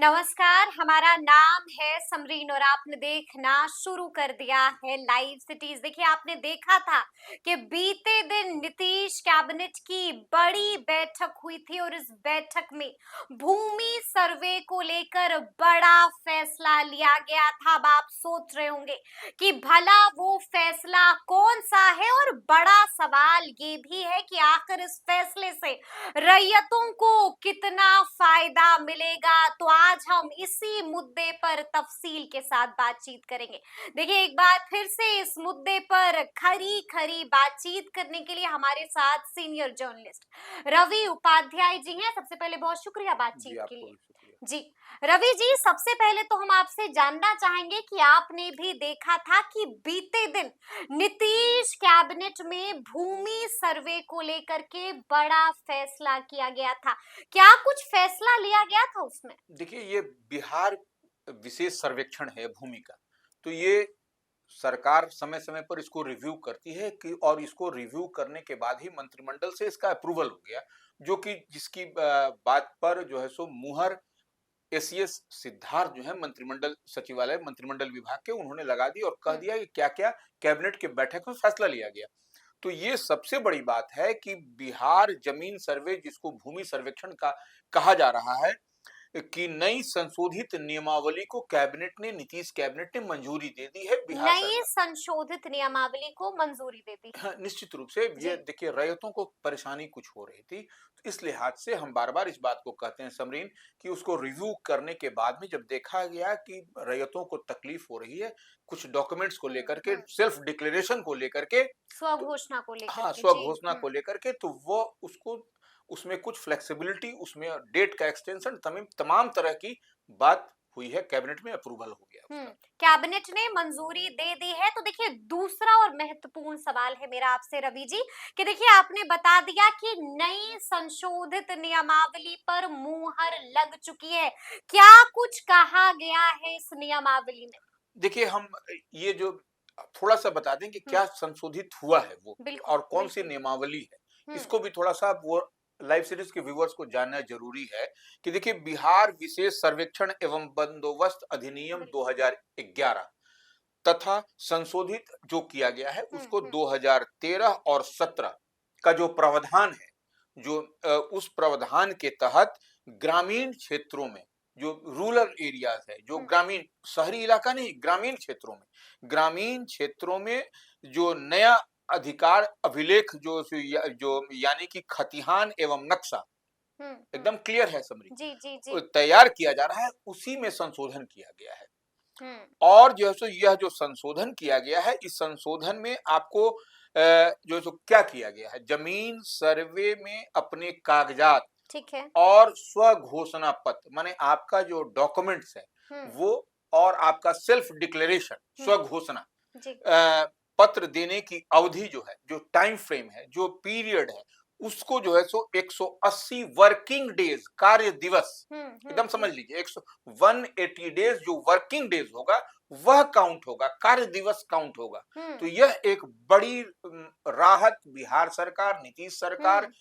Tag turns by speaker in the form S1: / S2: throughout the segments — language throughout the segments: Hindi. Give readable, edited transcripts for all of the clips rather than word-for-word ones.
S1: नमस्कार, हमारा नाम है समरीन और आपने देखना शुरू कर दिया है लाइव सिटीज। देखिए, आपने देखा था कि बीते दिन नीतीश कैबिनेट की बड़ी बैठक हुई थी और इस बैठक में भूमि सर्वे को लेकर बड़ा फैसला लिया गया था। अब आप सोच रहे होंगे कि भला वो फैसला कौन सा है, और बड़ा सवाल ये भी है कि आखिर इस फैसले से रैयतों को कितना फायदा मिलेगा। तो आज हम इसी मुद्दे पर तफसील के साथ बातचीत करेंगे। देखिए, एक बार फिर से इस मुद्दे पर खरी खरी बातचीत करने के लिए हमारे साथ सीनियर जर्नलिस्ट रवि उपाध्याय जी हैं। सबसे पहले बहुत शुक्रिया
S2: जी,
S1: बातचीत के
S2: आपको
S1: लिए।
S2: भी शुक्रिया।
S1: जी, रवि जी, सबसे पहले तो हम आपसे जानना चाहेंगे कि आपने भी देखा था कि बीते दिन नीतीश कैबिनेट में भूमि सर्वे को लेकर के बड़ा फैसला किया गया था। क्या कुछ फैसला लिया गया था उसमें?
S2: देखिए, ये बिहार विशेष सर्वेक्षण है भूमि का, तो ये सरकार समय-समय पर इसको रिव्यू करती है कि और इसको रिव्यू करने के बाद ही मंत्रिमंडल से इसका अप्रूवल हो गया, जो कि जिसकी बात पर जो है सो मुहर एसीएस सिद्धार्थ जो है मंत्रिमंडल सचिवालय मंत्रिमंडल विभाग के उन्होंने लगा दी और कह
S1: हम्म।
S2: दिया कि क्या-क्या कैबिनेट के बैठक में फैसला लिया गया। तो ये सबसे बड़ी बात है कि बिहार जमीन सर्वे जिसको भूमि सर्वेक्षण का कहा जा रहा है कि नई संशोधित नियमावली को नीतीश कैबिनेट ने मंजूरी दे दी है बिहार
S1: नई
S2: सरकार।
S1: संशोधित नियमावली को मंजूरी दे दी है।
S2: हाँ, निश्चित रूप से
S1: जी।
S2: ये देखिए रैयतों को परेशानी कुछ हो रही थी, तो इस लिहाज से हम बार-बार इस बात को कहते हैं समरीन कि उसको रिव्यू करने के बाद में जब देखा गया कि रैयतों को तकलीफ हो रही है, कुछ डॉक्यूमेंट्स को लेकर के,
S1: हम्म।
S2: सेल्फ डिक्लेरेशन को लेकर के, तो
S1: स्वघोषणा को लेकर
S2: हाँ,
S1: के। जी।
S2: स्वघोषणा को लेकर के तो वो उसको उसमें कुछ फ्लेक्सिबिलिटी, उसमें डेट का एक्सटेंशन तमाम तरह की बात हुई है, कैबिनेट में अप्रूवल हो गया
S1: हम्म।
S2: उसका।
S1: कैबिनेट ने मंजूरी दे दी है। तो देखिए, दूसरा और महत्वपूर्ण सवाल है मेरा आपसे रवि जी कि देखिए, आपने बता दिया कि नई संशोधित नियमावली पर मुहर लग चुकी है। क्या कुछ कहा गया है इस नियमावली में?
S2: देखिए हम ये जो थोड़ा-सा बता दें कि
S1: हम्म।
S2: क्या संशोधित हुआ है वो
S1: बिल्कुल
S2: और कौन-सी
S1: बिल्कुल।
S2: नियमावली है।
S1: हम्म।
S2: इसको भी थोड़ा-सा वो लाइव सीरीज़ के व्यूअर्स को जानना ज़रूरी है कि देखिए बिहार विशेष सर्वेक्षण एवं बंदोबस्त अधिनियम
S1: बिल्कुल।
S2: 2011 तथा संशोधित जो किया गया है उसको
S1: हम्म।
S2: 2013 और 17 का जो प्रावधान है, जो उस प्रावधान के तहत ग्रामीण क्षेत्रों में जो रूरल एरियाज है, जो
S1: हम्म।
S2: ग्रामीण शहरी इलाका नहीं, ग्रामीण क्षेत्रों में जो नया अधिकार अभिलेख जो यानी कि खतिहान एवं नक्शा
S1: हम्म।
S2: एकदम क्लियर है समरी
S1: जी जी जी।
S2: तैयार किया जा रहा है, उसी में संशोधन किया गया है।
S1: हम्म।
S2: और जो है सो यह जो संशोधन किया गया है, इस संशोधन में आपको जो है सो क्या किया गया है, जमीन सर्वे में अपने कागजात
S1: ठीक है।
S2: और स्वघोषणा पत्र माने आपका जो डॉक्यूमेंट्स है
S1: हम्म।
S2: वो और आपका सेल्फ डिक्लेरेशन
S1: हम्म।
S2: स्वघोषणा
S1: जी।
S2: पत्र देने की अवधि जो है, जो टाइम फ्रेम है, जो पीरियड है, उसको जो है सो 180 वर्किंग डेज कार्य दिवस एकदम समझ लीजिए 180 डेज जो वर्किंग डेज होगा वह काउंट होगा, कार्य दिवस काउंट होगा। तो
S1: हम्म।
S2: यह एक बड़ी राहत बिहार सरकार, नीतीश सरकार
S1: हम्म।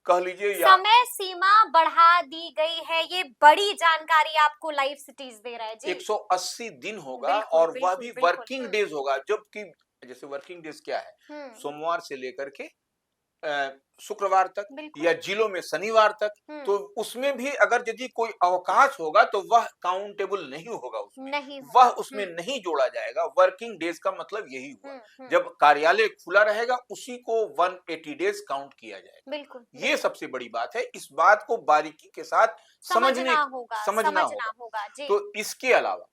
S2: कह लीजिए या
S1: समय सीमा बढ़ा दी गई है। ये बड़ी जानकारी आपको लाइव सिटीज दे रहा है। जी।
S2: 180 दिन होगा
S1: बिल्कुल
S2: और वह
S1: बिल्कुल
S2: भी
S1: बिल्कुल।
S2: वर्किंग डेज होगा, जबकि जैसे वर्किंग डेज क्या है,
S1: हम्म।
S2: सोमवार से लेकर के शुक्रवार तक
S1: बिल्कुल।
S2: या जिलों में शनिवार तक। तो
S1: हम्म।
S2: उसमें भी अगर यदि कोई अवकाश होगा तो वह काउंटेबल नहीं होगा, उसमें
S1: नहीं
S2: वह
S1: होगा।
S2: उसमें नहीं जोड़ा जाएगा। वर्किंग डेज का मतलब यही हुआ,
S1: हम्म।
S2: जब कार्यालय खुला रहेगा उसी को 180 डेज काउंट किया जाएगा।
S1: बिल्कुल
S2: ये
S1: बिल्कुल।
S2: सबसे बड़ी बात है, इस बात को बारीकी के साथ समझने
S1: समझना होगा,
S2: समझना
S1: समझना
S2: होगा।
S1: होगा। जी।
S2: तो इसके अलावा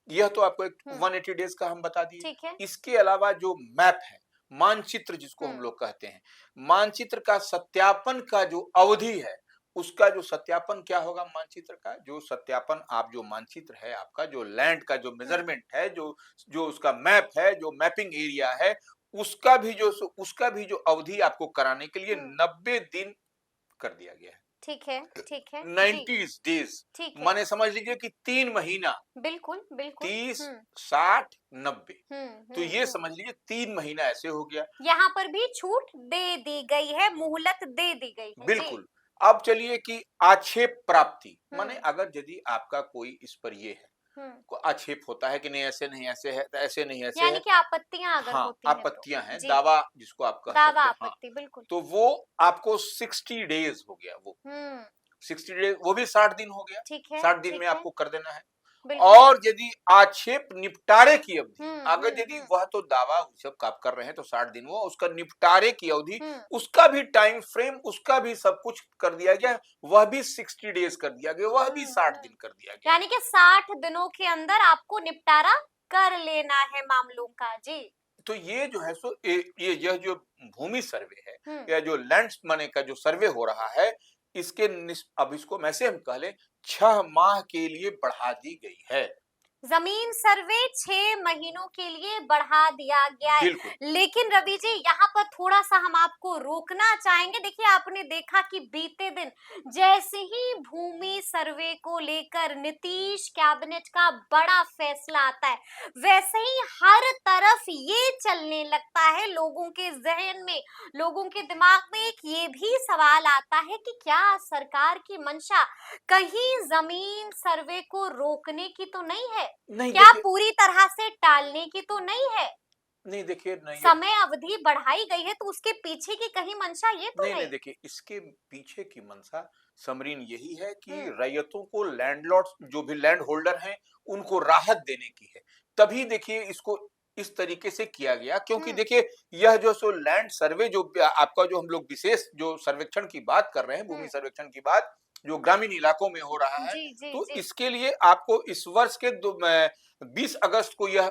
S2: यह तो आपको एक
S1: हम्म।
S2: 180 डेज का हम बता दिए।
S1: ठीक है।
S2: इसके अलावा जो मैप है, मानचित्र जिसको हम
S1: हम्म।
S2: लोग कहते हैं, मानचित्र का सत्यापन का जो अवधि है, उसका जो सत्यापन क्या होगा, मानचित्र का जो सत्यापन, आप जो मानचित्र है आपका जो लैंड का जो
S1: हम्म।
S2: मेजरमेंट है, जो जो उसका मैप है, जो मैपिंग एरिया है, उसका भी जो अवधि आपको कराने के लिए
S1: हम्म।
S2: 90 दिन कर दिया गया है।
S1: ठीक है। ठीक है। जी।
S2: 90 डेज
S1: ठीक है।
S2: माने समझ लीजिए कि 3 महीना,
S1: बिल्कुल बिल्कुल।
S2: 30,
S1: हम्म।
S2: 60, 90। तो ये
S1: हम्म।
S2: समझ लीजिए 3 महीना ऐसे हो गया।
S1: यहाँ पर भी छूट दे दी गई है, मोहलत दे दी गई है। जी।
S2: बिल्कुल। अब चलिए कि आक्षेप प्राप्ति, माने
S1: हम्म
S2: अगर यदि आपका कोई इस पर ये है,
S1: हम्म
S2: को आक्षेप होता है कि नहीं ऐसे नहीं ऐसे है, ऐसे नहीं ऐसे
S1: यानी
S2: है।
S1: कि आपत्तियां अगर
S2: हाँ,
S1: होती हैं तो।
S2: आपत्तियां हैं,
S1: जी।
S2: दावा जिसको आप कह
S1: दावा
S2: सकते हैं, हाँ।
S1: आपत्ति बिल्कुल।
S2: तो वो आपको 60 डेज हो गया वो,
S1: हम्म
S2: 60 डेज, वो भी 60 दिन हो गया।
S1: ठीक है
S2: 60 दिन में
S1: ठीक है।
S2: आपको कर देना है।
S1: बिल्कुल।
S2: और यदि आक्षेप निपटारे की अवधि, अगर यदि
S1: हम्म।
S2: वह तो दावा सब आप कर रहे हैं तो 60 दिन हुआ, उसका निपटारे की अवधि,
S1: हम्म
S2: उसका भी टाइम फ्रेम, उसका भी सब कुछ कर दिया गया, वह भी 60 डेज कर दिया गया, वह भी 60
S1: हम्म।
S2: दिन कर दिया गया।
S1: यानी कि 60 दिनों के अंदर आपको निपटारा कर लेना है मामलों का। जी।
S2: तो ये जो है सो ये यह जो भूमि सर्वे है,
S1: हम्म
S2: या जो लैंड मने का जो सर्वे हो रहा है, इसके अब इसको वैसे हम कह लें 6 माह के लिए बढ़ा दी गई है।
S1: जमीन सर्वे 6 महीनों के लिए बढ़ा दिया गया है।
S2: बिल्कुल।
S1: लेकिन रवि जी यहाँ पर थोड़ा सा हम आपको रोकना चाहेंगे। देखिए आपने देखा कि बीते दिन जैसे ही भूमि सर्वे को लेकर नीतीश कैबिनेट का बड़ा फैसला आता है, वैसे ही हर तरफ ये चलने लगता है, लोगों के जहन में, लोगों के दिमाग में एक ये भी सवाल आता है कि क्या सरकार की मंशा कहीं जमीन सर्वे को रोकने की तो नहीं है,
S2: नहीं
S1: क्या
S2: देखिए,
S1: पूरी तरह से टालने की तो नहीं है?
S2: नहीं देखिए, नहीं ये,
S1: समय अवधि बढ़ाई गई है तो उसके पीछे की कहीं मंशा ये तो
S2: नहीं, नहीं
S1: नहीं?
S2: देखिए, इसके पीछे की मंशा समरीन यही है कि
S1: हम्म
S2: रैयतों को, लैंडलॉर्ड्स जो भी लैंड होल्डर हैं, उनको राहत देने की है। तभी देखिए इसको इस तरीके से किया गया, क्योंकि
S1: हम्म
S2: देखिए यह जो सो लैंड सर्वे जो आपका, जो हम लोग विशेष जो सर्वेक्षण की बात कर रहे हैं, भूमि
S1: हम्म
S2: सर्वेक्षण की बात जो ग्रामीण इलाकों में हो रहा है,
S1: जी जी
S2: तो
S1: जी।
S2: इसके लिए आपको इस वर्ष के 20 अगस्त को यह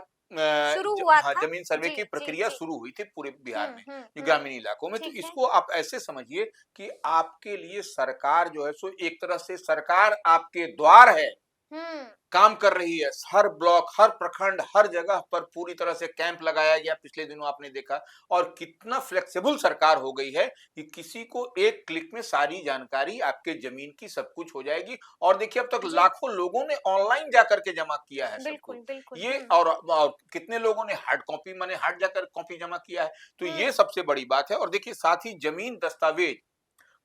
S1: शुरू हुआ
S2: हाँ,
S1: था।
S2: जमीन सर्वे
S1: जी
S2: की
S1: जी
S2: प्रक्रिया
S1: जी।
S2: शुरू हुई थी पूरे बिहार में, ये
S1: हम्म।
S2: ग्रामीण इलाकों में। तो
S1: ठीक है।
S2: इसको आप ऐसे समझिए कि आपके लिए सरकार जो है सो एक तरह से सरकार आपके द्वार है,
S1: हम्म
S2: काम कर रही है। हर ब्लॉक, हर प्रखंड, हर जगह पर पूरी तरह से कैंप लगाया गया, पिछले दिनों आपने देखा। और कितना फ्लेक्सिबल सरकार हो गई है कि किसी को एक क्लिक में सारी जानकारी आपके जमीन की सब कुछ हो जाएगी। और देखिए अब तक
S1: जी
S2: लाखों लोगों ने ऑनलाइन जाकर के जमा किया है सब कुछ।
S1: बिल्कुल बिल्कुल।
S2: ये और कितने लोगों ने हार्ड कॉपी माने हार्ड जाकर कॉपी जमा किया है। तो ये
S1: हम्म
S2: सबसे बड़ी बात है। और देखिए साथ ही जमीन दस्तावेज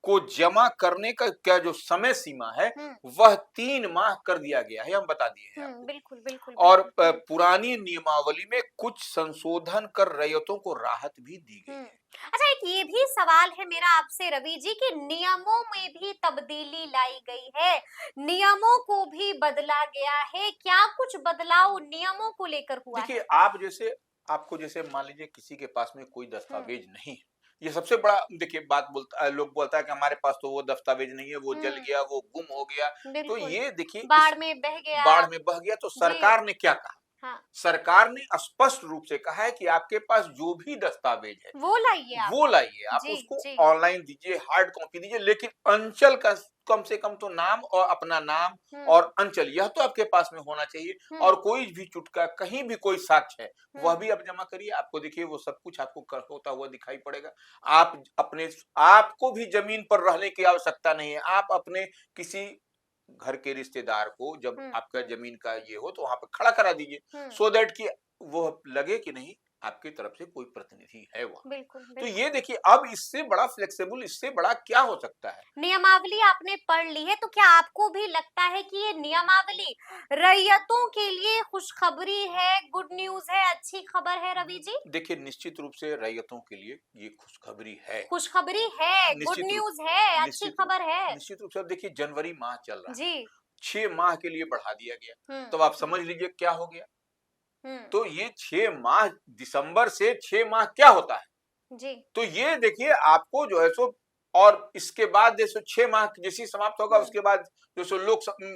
S2: को जमा करने का क्या जो समय सीमा है,
S1: हम्म
S2: वह 3 माह कर दिया गया है, हम बता दिए हैं आपको।
S1: बिल्कुल बिल्कुल
S2: और
S1: बिल्कुल।
S2: पुरानी नियमावली में कुछ संशोधन कर रैयतों को राहत भी दी गई
S1: हम्म।
S2: है।
S1: अच्छा एक ये भी सवाल है मेरा आपसे रवि जी कि नियमों में भी तब्दीली लाई गई है, नियमों को भी बदला गया है, क्या कुछ बदलाव नियमों को लेकर हुआ
S2: देखिए
S1: है?
S2: आप जैसे, आपको जैसे मान लीजिए किसी के पास में कोई
S1: हम्म
S2: दस्तावेज नहीं है, ये सबसे बड़ा देखिए बात बोलता है, लोग बोलता है कि हमारे पास तो वो दस्तावेज नहीं है, वो जल
S1: हम्म
S2: गया, वो गुम हो गया। तो
S1: बिल्कुल।
S2: ये देखिए इस
S1: बाढ़ में बह गया।
S2: बाढ़ में बह गया, तो
S1: जी।
S2: सरकार ने क्या कहा?
S1: हाँ
S2: सरकार ने स्पष्ट रूप से कहा है कि आपके पास जो भी दस्तावेज है,
S1: वो लाइए आप।
S2: वो लाइए, आप
S1: जी
S2: उसको
S1: जी।
S2: ऑनलाइन दीजिए, हार्ड कॉपी दीजिए, लेकिन अंचल का कम से कम तो नाम, और अपना नाम
S1: हम्म
S2: और अंचल यह तो आपके पास में होना चाहिए।
S1: हम्म
S2: और कोई भी चुटका, कहीं भी कोई साक्ष्य है, वह
S1: हम्म
S2: भी आप जमा करिए। आपको देखिए वो सब कुछ आपको होता हुआ दिखाई पड़ेगा। आप अपने, आपको भी जमीन पर रहने की आवश्यकता नहीं है। आप अपने किसी घर के रिश्तेदार को जब आपका जमीन का ये हो, तो वहां पर खड़ा करा दीजिए,
S1: हम्म
S2: सो दैट कि वो लगे कि नहीं आपकी तरफ से कोई प्रतिनिधि है वहां।
S1: बिल्कुल
S2: तो
S1: बिल्कुल।
S2: ये देखिए अब इससे बड़ा फ्लेक्सिबल, इससे बड़ा क्या हो सकता है?
S1: नियमावली आपने पढ़ ली है तो क्या आपको भी लगता है कि ये नियमावली रैयतों के लिए खुशखबरी है, गुड न्यूज है, अच्छी खबर है रवि जी?
S2: देखिए निश्चित रूप से रैयतों के लिए ये खुशखबरी है।
S1: खुशखबरी है, गुड
S2: निश्चित रूप
S1: न्यूज है, अच्छी
S2: निश्चित रूप
S1: खबर है।
S2: निश्चित रूप से अब देखिए जनवरी माह चल रहा है,
S1: जी।
S2: 6 माह के लिए बढ़ा दिया गया।
S1: हम्म
S2: तो आप
S1: हम्म
S2: समझ लीजिए क्या हो गया।
S1: हम्म
S2: तो ये 6 माह, दिसंबर से 6 माह क्या होता है?
S1: जी।
S2: तो ये देखिए आपको जो है सो, और इसके बाद जैसे 6 माह जैसे समाप्त होगा,
S1: हम्म
S2: उसके बाद जो सो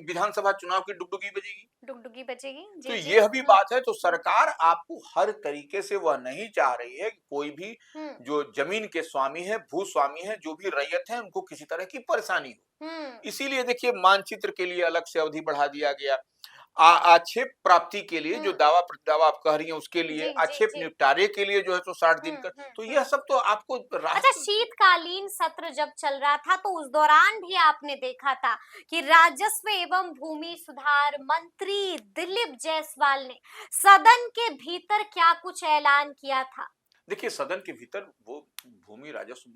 S2: विधानसभा चुनाव की डुगडुगी बजेगी।
S1: डुगडुगी बजेगी।
S2: तो
S1: जी जी।
S2: यह भी बात है। तो सरकार आपको हर तरीके से, वह नहीं चाह रही है कि कोई भी
S1: हम्म
S2: जो जमीन के स्वामी है, भूस्वामी है, जो भी रैयत है, उनको किसी तरह की परेशानी हो।
S1: हम्म
S2: इसीलिए देखिए मानचित्र के लिए अलग से अवधि बढ़ा दिया गया। आक्षेप प्राप्ति के लिए जो
S1: हम्म
S2: दावा प्रतिदावा आप कह रही हैं, उसके लिए
S1: जी जी
S2: आक्षेप
S1: जी।
S2: निपटारे के लिए जो है तो 60 दिन का, तो यह
S1: हम्म।
S2: सब तो आपको
S1: अच्छा
S2: राहत।
S1: शीतकालीन सत्र जब चल रहा था तो उस दौरान भी आपने देखा था कि राजस्व एवं भूमि सुधार मंत्री दिलीप जायसवाल ने सदन के भीतर क्या कुछ ऐलान किया था?
S2: देखिए, सदन के भीतर वो भूमि राजस्व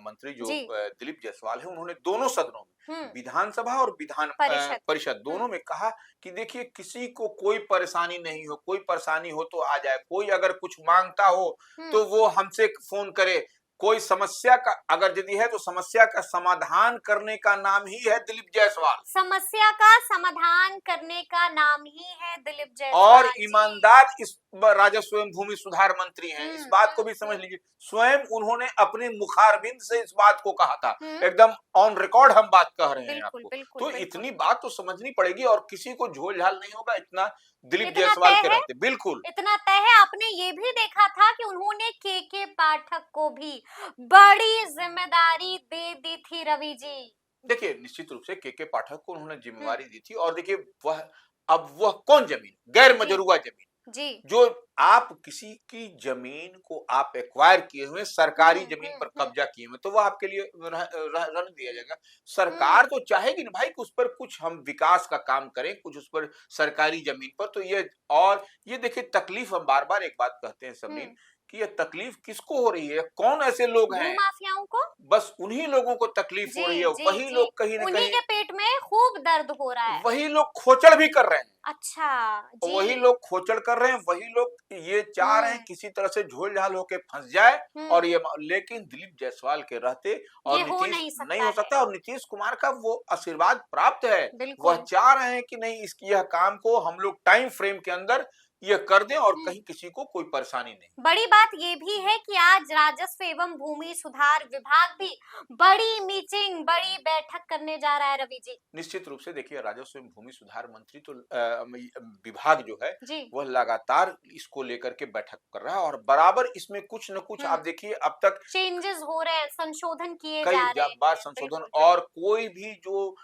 S2: मंत्री जो
S1: जी।
S2: दिलीप जायसवाल है, उन्होंने दोनों सदनों में,
S1: हम्म।
S2: विधानसभा और विधान
S1: परिषद।
S2: परिषद दोनों में कहा कि देखिए, किसी को कोई परेशानी नहीं हो, कोई परेशानी हो तो आ जाए, कोई अगर कुछ मांगता हो
S1: हम्म।
S2: तो वो हमसे फोन करे, कोई समस्या का अगर यदि है तो समस्या का समाधान करने का नाम ही है दिलीप जायसवाल।
S1: समस्या का समाधान करने का नाम ही है दिलीप
S2: और
S1: जायसवाल जी।
S2: ईमानदार इस राजस्व एवं भूमि सुधार मंत्री हैं, इस बात को भी समझ
S1: हम्म।
S2: लीजिए। स्वयं उन्होंने अपने मुखारबिंद से इस बात को कहा था,
S1: हम्म।
S2: एकदम ऑन रिकॉर्ड हम बात कह रहे हैं
S1: बिल्कुल
S2: आपको।
S1: बिल्कुल
S2: तो
S1: बिल्कुल।
S2: इतनी बात तो समझनी पड़ेगी और किसी को झोल झाल नहीं होगा, इतना दिलीप
S1: इतना
S2: जायसवाल
S1: तय
S2: के
S1: है।
S2: रहते। बिल्कुल।
S1: इतना तय है। आपने ये भी देखा था कि उन्होंने के पाठक को भी बड़ी जिम्मेदारी दे दी थी रवि जी।
S2: देखिए, निश्चित रूप से के पाठक को उन्होंने
S1: हम्म।
S2: जिम्मेवारी दी थी और देखिए, वह कौन जमीन, गैर
S1: जी।
S2: मजरूआ जमीन,
S1: जी।
S2: जो आप किसी की जमीन को आप एक्वायर किए हुए, सरकारी जमीन पर
S1: हम्म।
S2: कब्जा किए हुए, तो वह आपके लिए रहने दिया जाएगा। सरकार
S1: हम्म।
S2: तो चाहेगी ना भाई कि उस पर कुछ हम विकास का काम करें, कुछ उस पर सरकारी जमीन पर। तो ये, और ये देखिए तकलीफ, हम बार बार एक बात कहते हैं सबरीन,
S1: हम्म।
S2: कि ये तकलीफ किसको हो रही है, कौन ऐसे लोग हैं,
S1: भूमाफियाओं को।
S2: बस उन्हीं लोगों को तकलीफ हो रही
S1: जी
S2: है।
S1: जी
S2: वही
S1: जी।
S2: लोग कहीं ना
S1: उन्हीं
S2: कहीं,
S1: के पेट में खूब दर्द हो रहा है।
S2: वही लोग खोचड़ भी कर रहे हैं,
S1: अच्छा। जी।
S2: वही लोग खोचड़ कर रहे हैं, वही लोग ये चाह रहे हैं
S1: हम्म।
S2: किसी तरह से झोल झाल होके फंस जाए। और
S1: हम्म।
S2: ये लेकिन दिलीप जायसवाल के रहते
S1: ये
S2: और
S1: हो
S2: नीतीश
S1: नहीं
S2: नहीं
S1: सकता
S2: हो
S1: है।
S2: सकता, और नीतीश कुमार का वो आशीर्वाद प्राप्त है। वह
S1: बिल्कुल।
S2: चाह रहे हैं कि नहीं, इस यह काम को हम लोग टाइम फ्रेम के अंदर ये कर दें और
S1: हम्म।
S2: कहीं किसी को कोई परेशानी नहीं।
S1: बड़ी बात ये भी है कि आज राजस्व एवं भूमि सुधार विभाग भी बड़ी मीटिंग, बड़ी बैठक करने जा रहा है रवि जी।
S2: निश्चित रूप से देखिए, राजस्व एवं भूमि सुधार मंत्री तो विभाग जो है,
S1: जी।
S2: वह लगातार इसको लेकर के बैठक कर रहा है और बराबर इसमें कुछ न कुछ, आप देखिए अब तक
S1: चेंजेस हो रहे हैं, संशोधन किए
S2: कई
S1: जा रहे
S2: बार
S1: हैं।
S2: संशोधन,
S1: बिल्कुल
S2: और
S1: बिल्कुल।
S2: कोई भी जो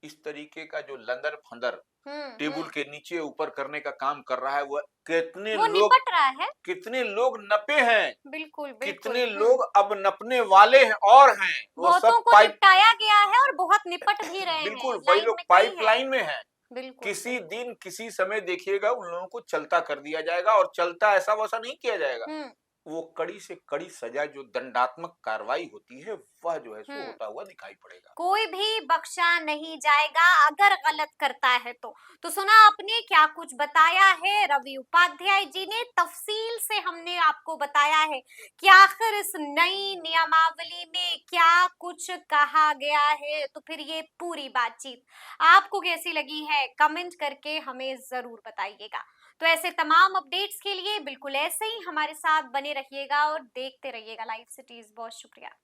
S2: इस तरीके का जो लंदर फंदर टेबल
S1: हम्म।
S2: के नीचे ऊपर करने का काम कर रहा है, वह कितने
S1: वो
S2: लोग,
S1: निपट रहा है।
S2: कितने लोग नपे हैं,
S1: बिल्कुल बिल्कुल।
S2: कितने लोग अब नपने वाले हैं और हैं, वो
S1: बहुतों
S2: सब
S1: को
S2: पाइप,
S1: निपटाया गया है और बहुत निपट भी रहे हैं।
S2: बिल्कुल वही
S1: लाइन
S2: लोग
S1: में कई है।
S2: पाइपलाइन में हैं।
S1: बिल्कुल
S2: किसी
S1: बिल्कुल।
S2: दिन किसी समय देखिएगा उन लोगों को चलता कर दिया जाएगा, और चलता ऐसा वैसा नहीं किया जाएगा,
S1: हम्म।
S2: वो कड़ी से कड़ी सजा, जो दंडात्मक कार्रवाई होती है, वह जो है सो
S1: हम्म।
S2: होता हुआ दिखाई पड़ेगा।
S1: कोई भी बख्शा नहीं जाएगा अगर गलत करता है तो सुना आपने क्या कुछ बताया है रवि उपाध्याय जी ने, तफसील से हमने आपको बताया है कि आखिर इस नई नियमावली में क्या कुछ कहा गया है। तो फिर ये पूरी बातचीत आपको कैसी लगी है, कमेंट करके हमें जरूर बताइएगा। तो ऐसे तमाम अपडेट्स के लिए बिल्कुल ऐसे ही हमारे साथ बने रहिएगा और देखते रहिएगा लाइव सिटीज। बहुत शुक्रिया।